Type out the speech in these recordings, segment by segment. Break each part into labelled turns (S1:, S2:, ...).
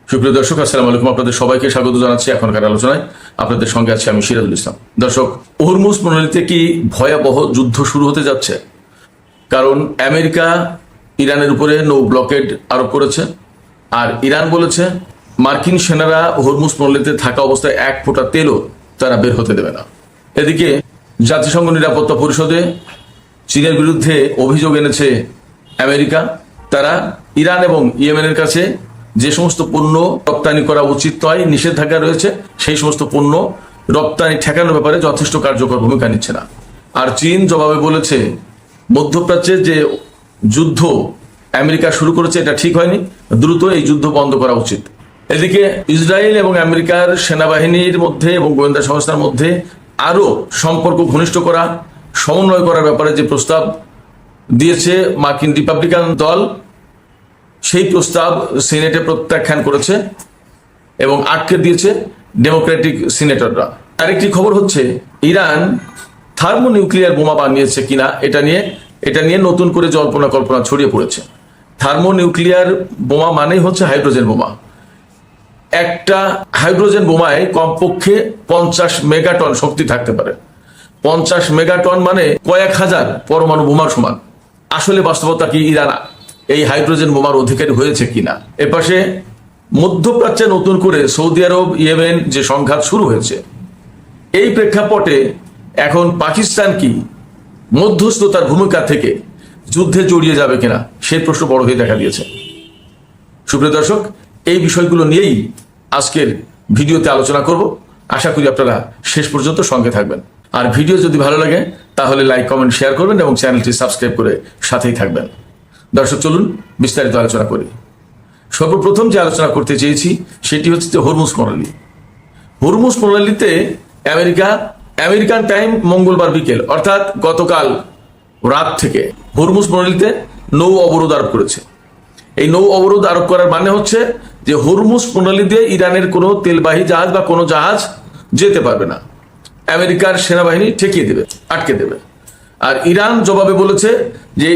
S1: সুপ্রিয় দর্শক, আসসালামু আলাইকুম। আপনাদের সবাইকে স্বাগত জানাচ্ছি এখনকার আলোচনায়। আপনাদের সঙ্গে আছি আমি সিরাজুল ইসলাম। দর্শক, হরমুজ প্রণালীতে কি ভয়াবহ যুদ্ধ শুরু হতে যাচ্ছে? কারণ আমেরিকা ইরানের উপরে নৌ ব্লকেড আরোপ করেছে, আর ইরান বলেছে মার্কিন সেনারা হরমুজ প্রণালীতে থাকা অবস্থায় এক ফোঁটা তেলও তারা বের হতে দেবে না। এদিকে জাতিসংঘ নিরাপত্তা পরিষদে চীনের বিরুদ্ধে অভিযোগ এনেছে আমেরিকা। তারা ইরান এবং ইয়েমেনের কাছে যে সমস্ত পণ্য রপ্তানি করা উচিত নয়, নিষেধাজ্ঞা রয়েছে, সেই সমস্ত পণ্য রপ্তানি ঠেকানোর ব্যাপারে যথেষ্ট কার্যকর ভূমিকা নিচ্ছে না। আর চীন জবাবে বলেছে মধ্যপ্রাচ্যে যে যুদ্ধ আমেরিকা শুরু করেছে এটা ঠিক হয়নি, দ্রুত এই যুদ্ধ বন্ধ করা উচিত। এদিকে ইসরায়েল এবং আমেরিকার সেনাবাহিনীর মধ্যে এবং গোয়েন্দা সংস্থার মধ্যে আরো সম্পর্ক ঘনিষ্ঠ করা, সমন্বয় করার ব্যাপারে যে প্রস্তাব দিয়েছে মার্কিন রিপাবলিকান দল, সেই প্রস্তাব সিনেটে প্রত্যাখ্যান করেছে এবং আটকে দিয়েছে ডেমোক্রেটিক সিনেটররা। আরেকটি খবর হচ্ছে ইরান থার্মোনিউক্লিয়ার বোমা বানিয়েছে কিনা এটা নিয়ে নতুন করে জল্পনা কল্পনা ছড়িয়ে পড়েছে। থার্মোনিউক্লিয়ার বোমা মানেই হচ্ছে হাইড্রোজেন বোমা। একটা হাইড্রোজেন বোমায় কমপক্ষে 50 মেগাটন শক্তি থাকতে পারে। 50 মেগাটন মানে কয়েক হাজার পরমাণু বোমার সমান। আসলে বাস্তবতা কি ইরান এই হাইড্রোজেন বোমার অধিকারী হয়েছে কিনা? এপাশে মধ্যপ্রাচ্যে নতুন করে সৌদি আরব ইয়েমেন যে সংঘাত শুরু হয়েছে, এই প্রেক্ষাপটে এখন পাকিস্তান কি মধ্যস্থতার ভূমিকা থেকে যুদ্ধে জড়িয়ে যাবে কিনা সেই প্রশ্ন বড় হয়ে দেখা দিয়েছে। সুপ্রিয় দর্শক, এই বিষয়গুলো নিয়েই আজকের ভিডিওতে আলোচনা করব। আশা করি আপনারা শেষ পর্যন্ত সঙ্গে থাকবেন। আর ভিডিও যদি ভালো লাগে তাহলে লাইক, কমেন্ট, শেয়ার করবেন এবং চ্যানেলটি সাবস্ক্রাইব করে সাথেই থাকবেন। দর্শক, চলুন বিস্তারিত আলোচনা করি। সর্বপ্রথম যে আলোচনা করতে চেয়েছি সেটি হচ্ছে যে হরমুজ প্রণালী। হরমুজ প্রণালীতে আমেরিকান টাইম মঙ্গলবার বিকেল অর্থাৎ গতকাল রাত থেকে হরমুজ প্রণালীতে নৌ অবরোধ আরোপ করেছে। এই নৌ অবরোধ আরোপ করার মানে হচ্ছে যে হরমুজ প্রণালী দিয়ে ইরানের কোনো তেলবাহী জাহাজ বা কোনো জাহাজ যেতে পারবে না। আমেরিকার সেনাবাহিনী ঠেকিয়ে দেবে, আটকে দেবে। আর ইরান জবাবে বলেছে যে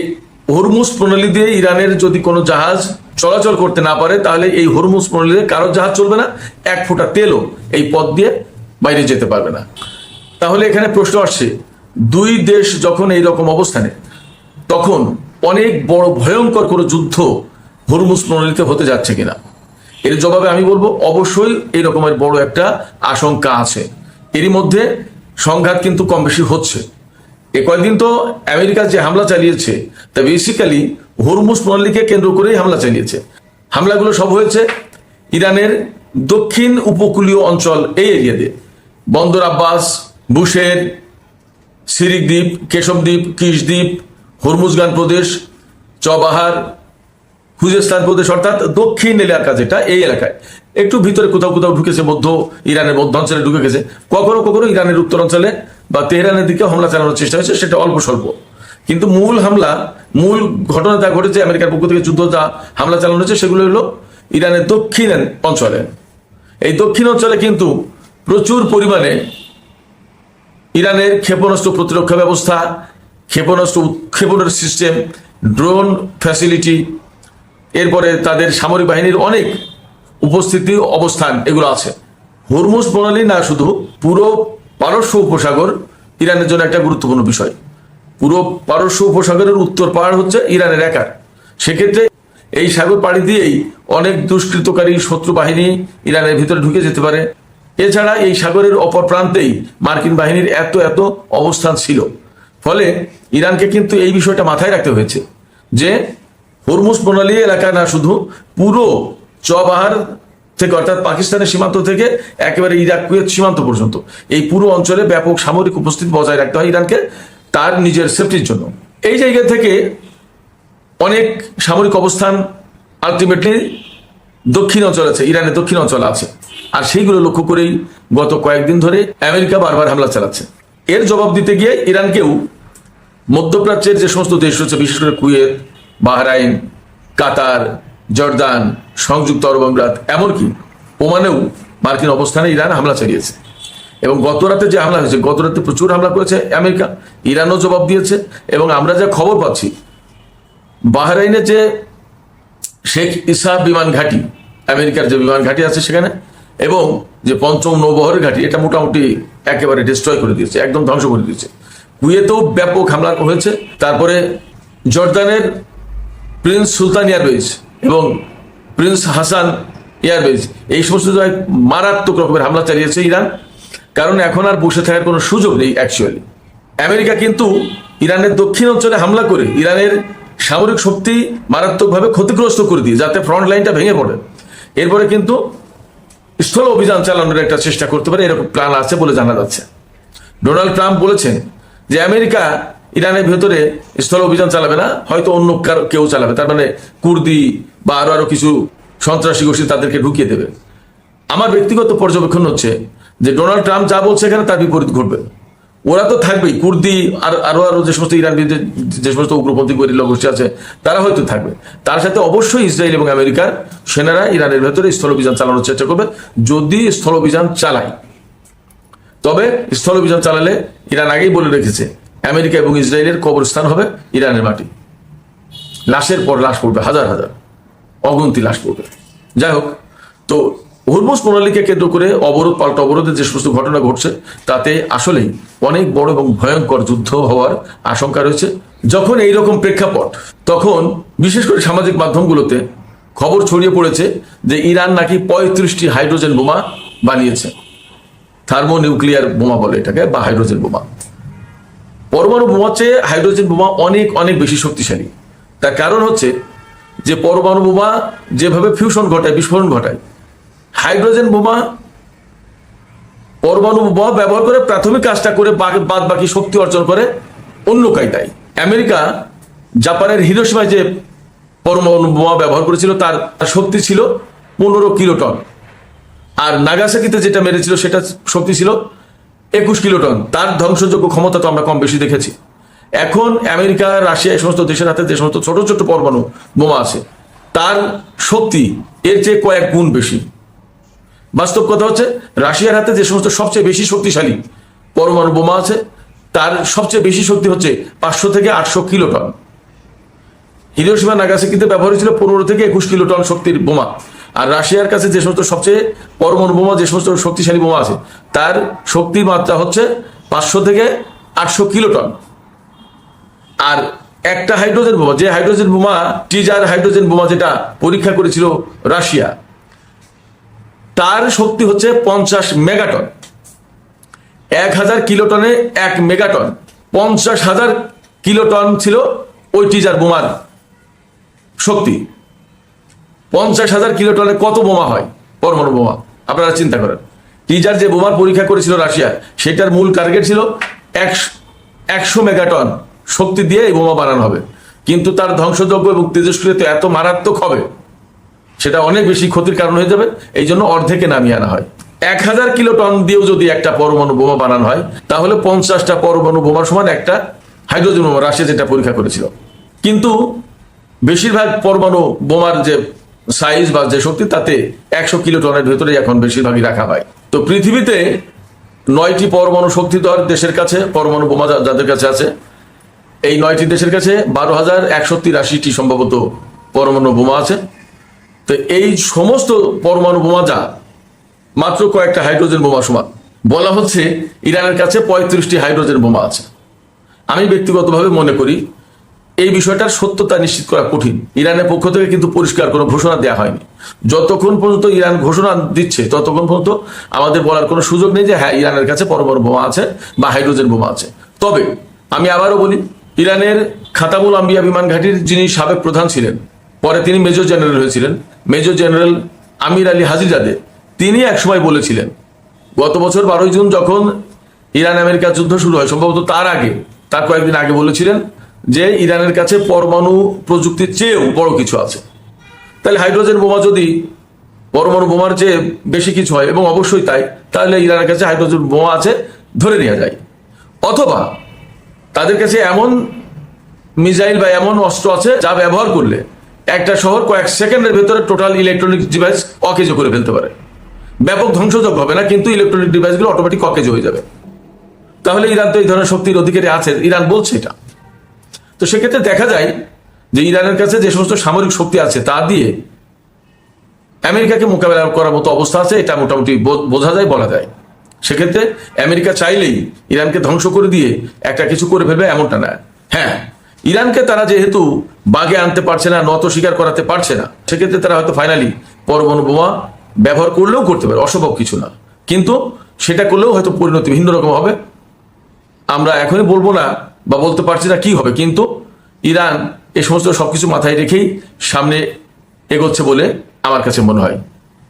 S1: হরমুজ প্রণালী দিয়ে ইরানের যদি কোনো জাহাজ চলাচল করতে না পারে তাহলে এই হরমুজ প্রণালীতে কারো জাহাজ চলবে না, এক ফোঁটা তেলও এই পথ দিয়ে বাইরে যেতে পারবে না। তাহলে এখানে প্রশ্ন আসছে, দুই দেশ যখন এই রকম অবস্থানে, তখন অনেক বড় ভয়ঙ্কর কোনো যুদ্ধ হরমুজ প্রণালীতে হতে যাচ্ছে কিনা? এর জবাবে আমি বলবো অবশ্যই এই রকমের বড় একটা আশঙ্কা আছে। এরই মধ্যে সংঘাত কিন্তু কম বেশি হচ্ছে। এ কয়েকদিন তো আমেরিকা যে হামলা চালিয়েছে তা বেসিক্যালি হরমুজ প্রণালীকে কেন্দ্র করেই হামলা চালিয়েছে। হামলাগুলো সব হয়েছে ইরানের দক্ষিণ উপকূলীয় অঞ্চল, এই এরিয়া দিয়ে বন্দর আব্বাস, বুশের, সিরিক দ্বীপ, কেশব দ্বীপ, কিশ দ্বীপ, হরমুজগান প্রদেশ, চবাহার, খুজেস্তান প্রদেশ, অর্থাৎ দক্ষিণ এলাকা যেটা, এই এলাকায় একটু ভিতরে কোথাও কোথাও ঢুকেছে, ইরানের মধ্যাঞ্চলে ঢুকে গেছে। কখনো কখনো ইরানের উত্তরাঞ্চলে বা তেহরানের দিকে হামলা চালানোর চেষ্টা হয়েছে, সেটা অল্প স্বল্প। কিন্তু মূল ঘটনা যা ঘটেছে, আমেরিকার পক্ষ থেকে যুদ্ধ যা হামলা চালানো হয়েছে সেগুলো হলো ইরানের দক্ষিণ অঞ্চলে। এই দক্ষিণ অঞ্চলে কিন্তু প্রচুর পরিমাণে ইরানের ক্ষেপণাস্ত্র প্রতিরক্ষা ব্যবস্থা, ক্ষেপণাস্ত্র উৎক্ষেপণের সিস্টেম, ড্রোন ফ্যাসিলিটি, এরপরে তাদের সামরিক বাহিনীর অনেক উপস্থিতি, অবস্থান, এগুলো আছে। হরমুজ প্রণালী না শুধু, পুরো পারস্য উপসাগর ইরানের জন্য একটা গুরুত্বপূর্ণ বিষয়। পুরো পারস্য উপসাগরের উত্তর পাড় হচ্ছে ইরানের একার। সেক্ষেত্রে এই সাগর পাড়ি দিয়েই অনেক দুষ্কৃতকারী শত্রু বাহিনী ইরানের ভিতরে ঢুকে যেতে পারে। এছাড়া এই সাগরের অপর প্রান্তেই মার্কিন বাহিনীর এত অবস্থান ছিল। ফলে ইরানকে কিন্তু এই বিষয়টা মাথায় রাখতে হয়েছে যে হরমুজ প্রণালী এলাকা না শুধু, পুরো চবাহার থেকে অর্থাৎ পাকিস্তানের সীমান্ত থেকে একেবারে ইরাক কুয়েত সীমান্ত পর্যন্ত এই পুরো অঞ্চলে ব্যাপক সামরিক উপস্থিতি বজায় রাখতে হয় ইরানকে, তার নিজের সেফটির জন্য। এই জায়গা থেকে অনেক সামরিক অবস্থান আলটিমেটলি দক্ষিণ অঞ্চল আছে, ইরানের দক্ষিণ অঞ্চল আছে। আর সেইগুলো লক্ষ্য করেই গত কয়েকদিন ধরে আমেরিকা বারবার হামলা চালাচ্ছে। এর জবাব দিতে গিয়ে ইরানকেও মধ্যপ্রাচ্যের যে সমস্ত দেশ রয়েছে, বিশেষ করে কুয়েত, বাহরাইন, কাতার, জর্দান, সংযুক্ত আরব আমিরাত, এমনকি ওমানেও মার্কিন অবস্থানে ইরান হামলা চালিয়েছে। এবং গত রাতে যে হামলা হয়েছে, গত রাতে প্রচুর হামলা করেছে আমেরিকা, ইরানও জবাব দিয়েছে। এবং আমরা যা খবর পাচ্ছি, বাহরাইনে যে শেখ ইসা বিমান ঘাঁটি, আমেরিকার যে বিমান ঘাঁটি আছে সেখানে, এবং যে পঞ্চম নৌবহরের ঘাঁটি, এটা মোটামুটি একেবারে ডিস্ট্রয় করে দিয়েছে, একদম ধ্বংস করে দিয়েছে। কুয়েতেও ব্যাপক হামলা হয়েছে। তারপরে জর্দানের প্রিন্স সুলতান এয়ারবেজ এবং প্রিন্স হাসান এয়ারবেজ, এই সমস্ত জায়গায় মারাত্মক রকমের হামলা চালিয়েছে ইরান। কারণ এখন আর বসে থাকার কোনো সুযোগ নেই অ্যাকচুয়ালি। আমেরিকা কিন্তু ইরানের দক্ষিণ অঞ্চলে হামলা করে ইরানের সামরিক শক্তি মারাত্মকভাবে ক্ষতিগ্রস্ত করে দিয়ে, যাতে ফ্রন্ট লাইনটা ভেঙে পড়ে। এরপরে কিন্তু স্থল অভিযান চালানোর একটা চেষ্টা করতে পারে, এরকম প্ল্যান আছে বলে জানা যাচ্ছে। ডোনাল্ড ট্রাম্প বলেছেন যে আমেরিকা ইরানের ভেতরে স্থল অভিযান চালাবে না, হয়তো অন্য কেউ চালাবে, তার মানে কুর্দি বা আরো কিছু সন্ত্রাসী গোষ্ঠী তাদেরকে ঢুকিয়ে দেবে। আমার ব্যক্তিগত পর্যবেক্ষণ হচ্ছে যে ডোনাল্ড ট্রাম্প যা বলছে এখানে তার বিপরীত ঘটবে। ওরা তো থাকবেই, কুর্দি আর আরো যে সমস্ত ইরান বিরুদ্ধে যে সমস্ত উগ্রপন্থী গরিলা গোষ্ঠী আছে তারা হয়তো থাকবে। তার সাথে অবশ্যই ইসরায়েল এবং আমেরিকার সেনারা ইরানের ভেতরে স্থল অভিযান চালানোর চেষ্টা করবে। যদি স্থল অভিযান চালায়, তবে স্থল অভিযান চালালে ইরান আগেই বলে রেখেছে আমেরিকা এবং ইসরায়েলের কবরস্থান হবে ইরানের মাটি। লাশের পর লাশ পড়বে, হাজার হাজার অগন্তি লাশ পড়বে। যাই হোক, তো হরমুজ প্রণালীকে কেন্দ্র করে অবরোধ পাল্টা অবরোধের যে সমস্ত ঘটনা ঘটছে, তাতে আসলেই অনেক বড় এবং ভয়ঙ্কর যুদ্ধ হওয়ার আশঙ্কা রয়েছে। যখন এইরকম প্রেক্ষাপট, তখন বিশেষ করে সামাজিক মাধ্যমগুলোতে খবর ছড়িয়ে পড়েছে যে ইরান নাকি 35টি হাইড্রোজেন বোমা বানিয়েছে। থার্মোনিউক্লিয়ার বোমা বলে এটাকে, বা হাইড্রোজেন বোমা। পরমাণু বোমার চেয়ে হাইড্রোজেন বোমা অনেক অনেক বেশি শক্তিশালী। তার কারণ হচ্ছে যে পরমাণু বোমা যেভাবে ফিউশন ঘটায়, বিস্ফোরণ ঘটায়, হাইড্রোজেন বোমা পরমাণু বোমা ব্যবহার করে প্রাথমিক কাজটা করে বাদ বাকি শক্তি অর্জন করে অন্য কায়দায়। আমেরিকা জাপানের হিরোশিমায় যে পরমাণু বোমা ব্যবহার করেছিল তার শক্তি ছিল 15 কিলোটন, আর নাগাসাকিতে যেটা মেরেছিল সেটা শক্তি ছিল 21 কিলোটন। তার ধ্বংসযোগ্য ক্ষমতা তো আমরা কম বেশি দেখেছি। এখন আমেরিকা, রাশিয়া, এই সমস্ত দেশের হাতে যে সমস্ত ছোট ছোট পরমাণু বোমা আছে, তার শক্তি এর চেয়ে কয়েক গুণ বেশি। বাস্তব কথা হচ্ছে, রাশিয়ার হাতে যে সমস্ত সবচেয়ে বেশি শক্তিশালী পরমাণু বোমা আছে, তার সবচেয়ে বেশি শক্তি হচ্ছে 500 থেকে 800 কিলোটন। হিরোশিমা নাগাসাকিতে ব্যবহার হয়েছিল 15 থেকে 21 কিলোটন শক্তির বোমা। আর রাশিয়ার কাছে যে সমস্ত সবচেয়ে পরমাণু বোমা, যে সমস্ত শক্তিশালী বোমা আছে, তার শক্তির মাত্রা হচ্ছে 500 থেকে 800 কিলোটন। আর একটা হাইড্রোজেন বোমা, যে হাইড্রোজেন বোমা, টিজার হাইড্রোজেন বোমা যেটা পরীক্ষা করেছিল রাশিয়া, তার শক্তি হচ্ছে 50 মেগাটন। 1000 কিলোটনে 1 মেগাটন, 50,000 কিলোটন ছিল ওই টিজার বোমার শক্তি। 50,000 কিলোটনে কত বোমা হয় পরমাণু বোমা, আপনারা চিন্তা করেন। টিজার যে বোমার পরীক্ষা করেছিল রাশিয়া, সেটার মূল টার্গেট ছিল 100 মেগাটন শক্তি দিয়ে এই বোমা বানানো হবে, কিন্তু তার ধ্বংসযোগ্য এবং তেজস্ক্রিয়তা এত মারাত্মক হবে, সেটা অনেক বেশি ক্ষতির কারণ হয়ে যাবে। এই জন্য অর্ধেকে নামিয়ে আনা হয়। 1000 কিলোটন দিয়েও যদি একটা পরমাণু বোমা বানানো হয়, তাহলে 50টা পরমাণু বোমার সমান একটা হাইড্রোজেন বোমা রাশিয়া যেটা পরীক্ষা করেছিল। কিন্তু বেশিরভাগ পরমাণু বোমার যে সাইজ বা যে শক্তি, তাতে 100 কিলোটনের ভেতরে এখন বেশিরভাগই রাখা হয়। তো পৃথিবীতে 9টি পরমাণু শক্তিধর দেশের কাছে পরমাণু বোমা যাদের কাছে আছে, এই 9টি দেশের কাছে 12,183টি সম্ভবত পরমাণু বোমা আছে। তো এই সমস্ত পরমাণু বোমা যা মাত্র কয়েকটা হাইড্রোজেন বোমা সমান। বলা হচ্ছে ইরানের কাছে 35টি হাইড্রোজেন বোমা আছে। আমি ব্যক্তিগতভাবে মনে করি এই বিষয়টার সত্যতা নিশ্চিত করা কঠিন। ইরানের পক্ষ থেকে কিন্তু পরিষ্কার কোনো ঘোষণা দেওয়া হয়নি। যতক্ষণ পর্যন্ত ইরান ঘোষণা দিচ্ছে, ততক্ষণ পর্যন্ত আমাদের বলার কোনো সুযোগ নেই যে হ্যাঁ, ইরানের কাছে পরমাণু বোমা আছে বা হাইড্রোজেন বোমা আছে। তবে আমি আবারও বলি, ইরানের খাতামুল আম্বিয়া বিমান ঘাঁটির যিনি সাবেক প্রধান ছিলেন, পরে তিনি মেজর জেনারেল হয়েছিলেন, মেজর জেনারেল আমির আলী হাজিজাদে, তিনি একসময় বলেছিলেন, গত বছর 12 জুন যখন ইরান আমেরিকা যুদ্ধ শুরু হয়, সম্ভবত তার কয়েকদিন আগে বলেছিলেন যে ইরানের কাছে পরমাণু প্রযুক্তির চেয়েও বড় কিছু আছে। তাহলে হাইড্রোজেন বোমা যদি পরমাণু বোমার চেয়ে বেশি কিছু হয়, এবং অবশ্যই তাই, তাহলে ইরানের কাছে হাইড্রোজেন বোমা আছে ধরে নেওয়া যায়। অথবা তাদের কাছে এমন মিসাইল বা এমন অস্ত্র আছে যা ব্যবহার করলে একটা শহর কয়েক সেকেন্ডের ভেতরে টোটাল ইলেকট্রনিক ডিভাইস অকেজো করে ফেলতে পারে। ব্যাপক ধ্বংসযোগ্য হবে না, কিন্তু ইলেকট্রনিক ডিভাইসগুলো অটোমেটিক অকেজো হয়ে যাবে। তাহলে ইরান তো এই ধরনের শক্তির অধিকারী আছে, ইরান বলছে এটা। তো সেক্ষেত্রে দেখা যায় যে ইরানের কাছে যে সমস্ত সামরিক শক্তি আছে তা দিয়ে আমেরিকাকে মোকাবেলা করার মতো অবস্থা আছে, এটা মোটামুটি বোঝা যায়, বলা যায়। সেক্ষেত্রে আমেরিকা চাইলেই ইরানকে ধ্বংস করে দিয়ে একটা কিছু করে ফেলবে এমনটা না। হ্যাঁ, ইরানকে তারা যেহেতু বাগে আনতে পারছে না, নত স্বীকার করাতে পারছে না, সেক্ষেত্রে তারা হয়তো ফাইনালি পরমাণু বোমা ব্যবহার করলেও করতে পারে, অসম্ভব কিছু না। কিন্তু সেটা করলেও হয়তো পরিণতি ভিন্ন রকম হবে। আমরা এখনই বলবো না বা বলতে পারছি না কি হবে, কিন্তু ইরান এই সমস্ত সবকিছু মাথায় রেখেই সামনে এগোচ্ছে বলে আমার কাছে মনে হয়।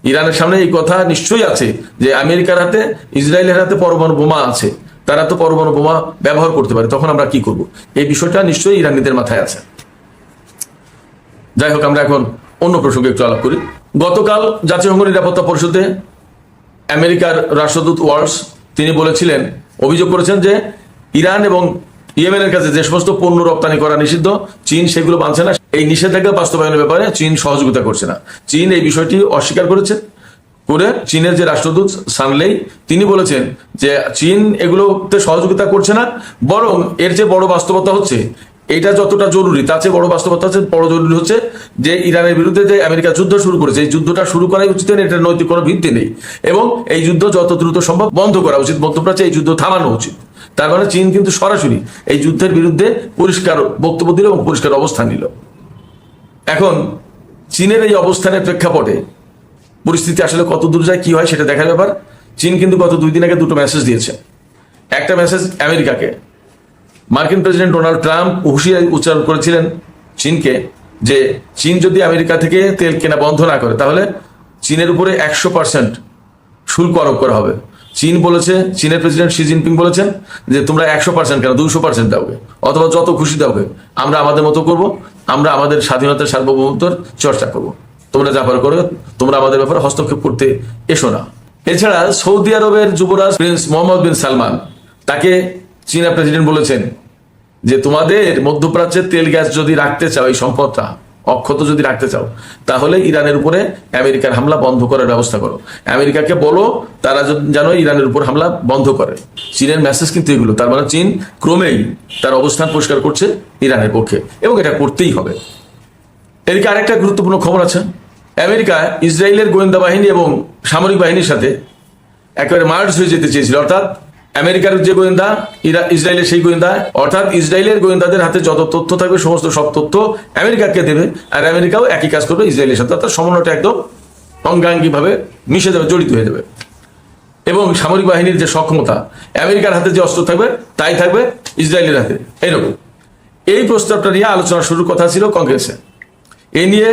S1: ইরানের সামনে এই কথা নিশ্চয়ই আছে যে আমেরিকার হাতে, ইসরায়েলের হাতে পরমাণু বোমা আছে, তারা তো পরমাণু বোমা ব্যবহার করতে পারে, তখন আমরা কি করব, এই বিষয়টা নিশ্চয়ই ইরানিদের মাথায় আছে। যাই হোক, আমরা এখন অন্য প্রসঙ্গে একটু আলাপ করি। গতকাল জাতিসংঘ নিরাপত্তা পরিষদে আমেরিকার রাষ্ট্রদূত ওয়ার্স তিনি বলেছিলেন, অভিযোগ করেছেন যে ইরান এবং ইয়েমেনের কাছে যে সমস্ত পণ্য রপ্তানি করা নিষিদ্ধ, চীন সেগুলো মানছে না। এই নিষেধাজ্ঞা বাস্তবায়নের ব্যাপারে চীন সহযোগিতা করছে না। চীন এই বিষয়টি অস্বীকার করেছে। চীনের যে রাষ্ট্রদূত সানলেই তিনি বলেছেন যে চীন এগুলোতে সহযোগিতা করছে না, বরং এর যে বড় বাস্তবতা হচ্ছে, এটা যতটা জরুরি তার চেয়ে বড় বাস্তবতা হচ্ছে, বড় জরুরি হচ্ছে যে ইরানের বিরুদ্ধে যে আমেরিকা যুদ্ধ শুরু করেছে, এই যুদ্ধটা শুরু করাই উচিত, এটার নৈতিক কোনো ভিত্তি নেই, এবং এই যুদ্ধ যত দ্রুত সম্ভব বন্ধ করা উচিত, মধ্যপ্রাচ্যে এই যুদ্ধ থামানো উচিত। তার মানে চীন কিন্তু সরাসরি এই যুদ্ধের বিরুদ্ধে পরিষ্কার বক্তব্য দিল এবং পরিষ্কার অবস্থান নিল। এখন চীনের এই অবস্থানের প্রেক্ষাপটে পরিস্থিতি আসলে কত দূর যায়, কি হয় সেটা দেখার ব্যাপার। চীন কিন্তু গত 2 দিন আগে দুটো মেসেজ দিয়েছে। একটা মেসেজ আমেরিকাকে, মার্কিন প্রেসিডেন্ট ডোনাল্ড ট্রাম্প হুঁশিয়ারি উচ্চারণ করেছিলেন চীনকে যে চীন যদি আমেরিকা থেকে তেল কেনা বন্ধ না করে তাহলে চীনের উপরে 100% শুল্ক আরোপ করা হবে। চীন বলেছে, চীনের প্রেসিডেন্ট শি জিনপিং বলেছেন যে তোমরা 100% কেন 200% দাওগে, অথবা যত খুশি দাওগে, আমরা আমাদের মতো করব, আমরা আমাদের স্বাধীনতার সার্বভৌমত্বের চর্চা করব, তোমরা যা পারো করো, তোমরা আমাদের ব্যাপারে হস্তক্ষেপ করতে এসো না। এছাড়া সৌদি আরবের যুবরাজ প্রিন্স মোহাম্মদ বিন সালমান, তাকে চীনা প্রেসিডেন্ট বলেছেন যে তোমাদের মধ্যপ্রাচ্যের তেল গ্যাস যদি রাখতে চাও, এই সম্পদটা অক্ষত যদি রাখতে চাও, তাহলে ইরানের উপরে আমেরিকার হামলা বন্ধ করার ব্যবস্থা করো। আমেরিকাকে বলো তারা যেন ইরানের উপর হামলা বন্ধ করে। চীনের মেসেজ কিন্তু এগুলো। তার মানে চীন ক্রমেই তার অবস্থান পরিষ্কার করছে ইরানের পক্ষে, এবং এটা করতেই হবে। এদিকে আরেকটা গুরুত্বপূর্ণ খবর আছে। আমেরিকা ইসরায়েলের গোয়েন্দা বাহিনী এবং সামরিক বাহিনীর সাথে একেবারে মার্জ হয়ে যেতে চেয়েছিল, অর্থাৎ আমেরিকার যে গোয়েন্দা, ইসরায়েলের সেই গোয়েন্দা, অর্থাৎ ইসরায়েলের গোয়েন্দাদের হাতে যত তথ্য থাকবে সমস্ত সব তথ্য আমেরিকাকে দেবে, আর আমেরিকাও একই কাজ করবে ইসরায়েলের সাথে, অর্থাৎ সমন্বয়টা একদম অঙ্গাঙ্গিভাবে মিশে যাবে, জড়িত হয়ে যাবে। এবং সামরিক বাহিনীর যে সক্ষমতা, আমেরিকার হাতে যে অস্ত্র থাকবে তাই থাকবে ইসরায়েলের হাতে, এইরকম। এই প্রস্তাবটা নিয়ে আলোচনা শুরুর কথা ছিল কংগ্রেসে। এই নিয়ে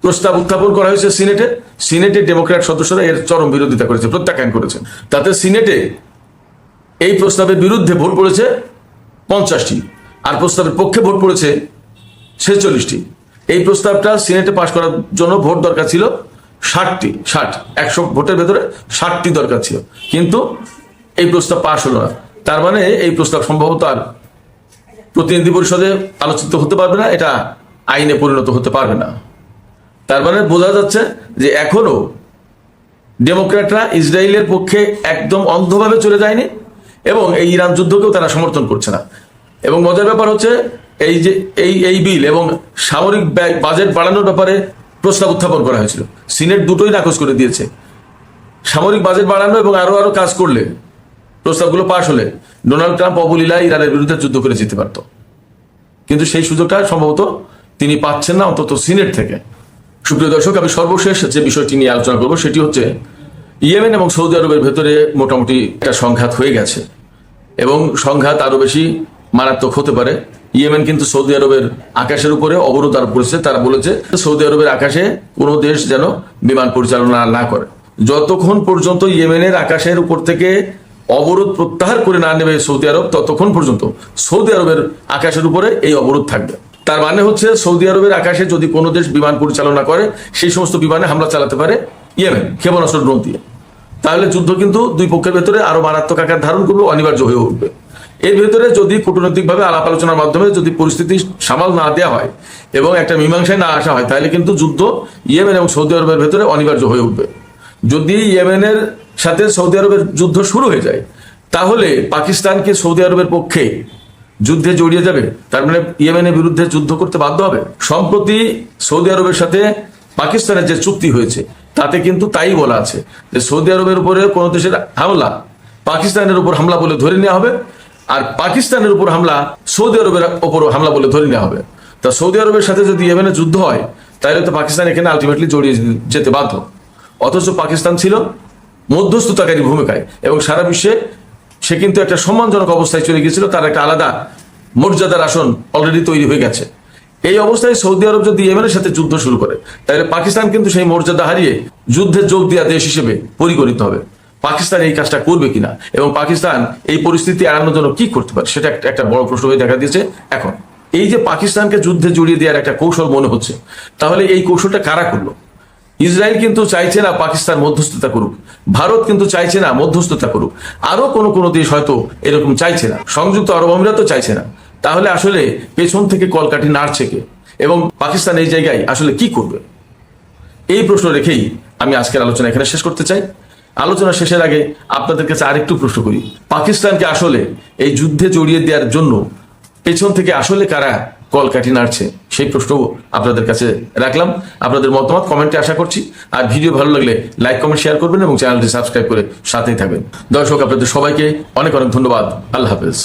S1: প্রস্তাব উত্থাপন করা হয়েছে সিনেটে। সিনেটে ডেমোক্র্যাট সদস্যরা এর চরম বিরোধিতা করেছে, প্রত্যাখ্যান করেছেন। তাতে সিনেটে এই প্রস্তাবের বিরুদ্ধে ভোট পড়েছে 50টি, আর প্রস্তাবের পক্ষে ভোট পড়েছে 46টি। এই প্রস্তাবটা সিনেটে পাশ করার জন্য ভোট দরকার ছিল 60 100 ভোটের ভেতরে 60টি দরকার ছিল, কিন্তু এই প্রস্তাব পাশ হলো না। তার মানে এই প্রস্তাব সম্ভবত আর প্রতিনিধি পরিষদে আলোচিত হতে পারবে না, এটা আইনে পরিণত হতে পারবে না। তার মানে বোঝা যাচ্ছে যে এখনো ডেমোক্র্যাটরা ইসরায়েলের পক্ষে একদম অন্ধভাবে চলে যায়নি, এবং এই ইরান যুদ্ধকেও তারা সমর্থন করছে না। এবং মজার ব্যাপার হচ্ছে এই যে এই বিল এবং সামরিক বাজেট বাড়ানোর ব্যাপারে প্রস্তাব উত্থাপন করা হয়েছিল, সিনেট দুটোই নাকচ করে দিয়েছে। সামরিক বাজেট বাড়ানো এবং আরো কাজ করলে, প্রস্তাবগুলো পাশ হলে ডোনাল্ড ট্রাম্প অবলীলায় ইরানের বিরুদ্ধে যুদ্ধ করে যেতে পারত, কিন্তু সেই সুযোগটা সম্ভবত তিনি পাচ্ছেন না, অন্তত সিনেট থেকে। সুপ্রিয় দর্শক, আমি সর্বশেষ যে বিষয়টি নিয়ে আলোচনা করব সেটি হচ্ছে ইয়েমেন এবং সৌদি আরবের ভেতরে মোটামুটি একটা সংঘাত হয়ে গেছে, এবং সংঘাত আরো বেশি মারাত্মক হতে পারে। ইয়েমেন কিন্তু সৌদি আরবের আকাশের উপরে অবরোধ আরোপ করেছে। তারা বলেছে সৌদি আরবের আকাশে কোনো দেশ যেন বিমান পরিচালনা না করে, যতক্ষণ পর্যন্ত ইয়েমেনের আকাশের উপর থেকে অবরোধ প্রত্যাহার করে না নেবে সৌদি আরব, ততক্ষণ পর্যন্ত সৌদি আরবের আকাশের উপরে এই অবরোধ থাকবে। তার মানে হচ্ছে সৌদি আরবের আকাশে যদি কোনো দেশ বিমান পরিচালনা করে, সেই সমস্ত বিমানে হামলা চালাতে পারে ইয়েমেন ক্ষেপণাস্ত্র ড্রোন দিয়ে। তাহলে যুদ্ধ কিন্তু দুই পক্ষের ভেতরে আরো মারাত্মক আকার ধারণ করবে, অনিবার্য হয়ে উঠবে। এর ভেতরে যদি কূটনৈতিকভাবে আলাপ আলোচনার মাধ্যমে যদি পরিস্থিতি সামাল না দেওয়া হয় এবং একটা মীমাংসায় না আসা হয়, তাহলে কিন্তু যুদ্ধ ইয়েমেন এবং সৌদি আরবের ভেতরে অনিবার্য হয়ে উঠবে। যদি ইয়েমেনের সাথে সৌদি আরবের যুদ্ধ শুরু হয়ে যায়, তাহলে পাকিস্তানকে সৌদি আরবের পক্ষে যুদ্ধে জড়িয়ে যাবে, তার মানে ইয়েমেনের বিরুদ্ধে যুদ্ধ করতে বাধ্য হবে। সম্প্রতি সৌদি আরবের সাথে পাকিস্তানের যে চুক্তি হয়েছে, তাতে কিন্তু তাই বলা আছে যে সৌদি আরবের উপরে কোনো দেশের হামলা পাকিস্তানের উপর হামলা বলে ধরে নেওয়া হবে, আর পাকিস্তানের উপর হামলা সৌদি আরবের উপর হামলা বলে ধরে নেওয়া হবে। তা সৌদি আরবের সাথে যদি ইয়েমেনে যুদ্ধ হয় তাহলে তো পাকিস্তান এখানে আলটিমেটলি জড়িয়ে যেতে বাধ্য। অথচ পাকিস্তান ছিল মধ্যস্থতাকারী ভূমিকায় এবং সারা বিশ্বে সে কিন্তু একটা সম্মানজনক অবস্থায় চলে গিয়েছিল, তার একটা আলাদা মর্যাদার আসন অলরেডি তৈরি হয়ে গেছে। এই অবস্থায় সৌদি আরব যদি ইয়েমেনের সাথে যুদ্ধ শুরু করে তাহলে পাকিস্তান কিন্তু সেই মর্যাদা হারিয়ে যুদ্ধে যোগ দেওয়া দেশ হিসেবে পরিগণিত হবে। পাকিস্তান এই কাজটা করবে কিনা এবং পাকিস্তান এই পরিস্থিতি এড়ানোর জন্য কি করতে পারে সেটা একটা বড় প্রশ্ন হয়ে দেখা দিয়েছে। এখন এই যে পাকিস্তানকে যুদ্ধে জড়িয়ে দেওয়ার একটা কৌশল মনে হচ্ছে, তাহলে এই কৌশলটা কারা করলো? ইসরায়েল কিন্তু চাইছে না পাকিস্তান মধ্যস্থতা করুক, ভারত কিন্তু চাইছে না মধ্যস্থতা করুক, আরো কোনো দেশ হয়তো এরকম চাইছে না, সংযুক্ত আরব আমিরাতও চাইছে না। তাহলে আসলে পেছন থেকে কলকাঠি নাড়ছে কে এবং পাকিস্তান এই জায়গায় আসলে কি করবে? এই প্রশ্ন রেখেই আমি আজকের আলোচনা এখানে শেষ করতে চাই। আলোচনা শেষের আগে আপনাদের কাছে আরেকটু প্রশ্ন করি, পাকিস্তানকে আসলে এই যুদ্ধে জড়িয়ে দেওয়ার জন্য পেছন থেকে আসলে কারা কলকাঠি নাড়ছে সেই প্রশ্নও আপনাদের কাছে রাখলাম। আপনাদের মতামত কমেন্টে আশা করছি। আর ভিডিও ভালো লাগলে লাইক কমেন্ট শেয়ার করবেন এবং চ্যানেলটি সাবস্ক্রাইব করে সাথেই থাকবেন। দর্শক, আপনাদের সবাইকে অনেক অনেক ধন্যবাদ। আল্লাহ হাফেজ।